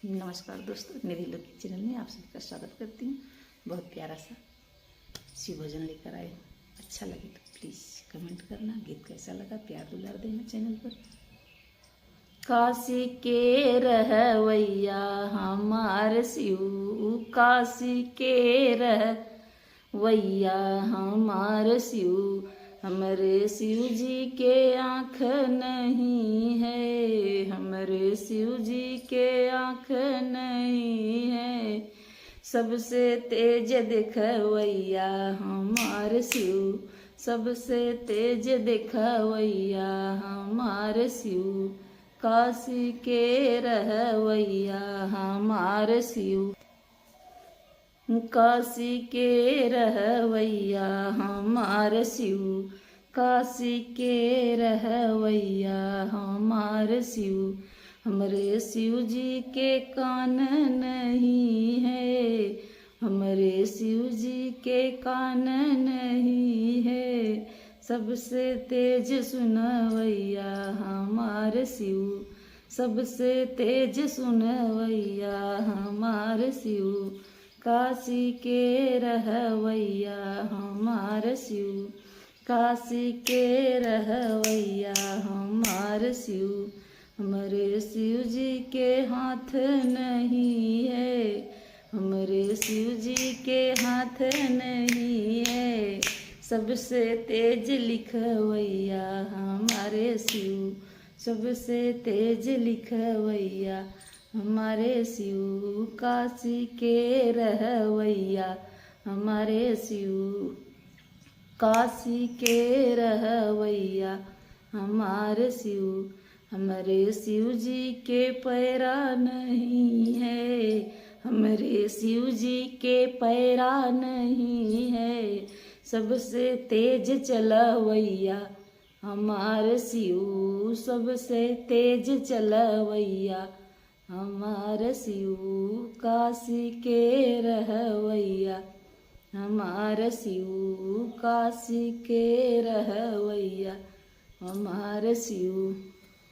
नमस्कार दोस्तों, मेरी लोकी चैनल में आप सभी का स्वागत करती हूँ। बहुत प्यारा सा शिव भोजन लेकर आए हूँ। अच्छा लगे तो प्लीज़ कमेंट करना, गीत कैसा लगा प्यार दुलार देना चैनल पर। काशी के रहवैया हमार शिव, काशी के रहवैया हमार शिव, हमरे शिव जी के आँख नहीं है, हमरे शिव जी के आँख नहीं है, सबसे तेज देखवैया हमार शिव, सबसे तेज देखवैया हमार शिव, काशी के रहवैया हमार शिव, काशी के रहवैया हमार शिव, काशी के रहवैया हमार शिव, हमरे शिव जी के कान नहीं है, हमरे शिव जी के कान नहीं है, सबसे तेज सुनवैया हमार शिव, सबसे तेज सुनवैया हमार शिव, काशी के रहवैया हमार शिव, काशी के रहवैया हमार शिव, हमरे शिव जी के हाथ नहीं है, हमरे शिव जी के हाथ नहीं है, सबसे तेज लिखवैया हमारे शिव, सबसे तेज लिखवैया हमारे शिव, काशी के रहवैया हमारे शिव, काशी के रहवैया हमारे शिव, हमारे शिव जी के पैरा नहीं है, हमारे शिव जी के पैरा नहीं है, सबसे तेज चलवैया हमार शिव, सबसे तेज चलवैया हमार शिव, काशी के रहवैया हमार शिव, काशी के रहवैया हमार शिव।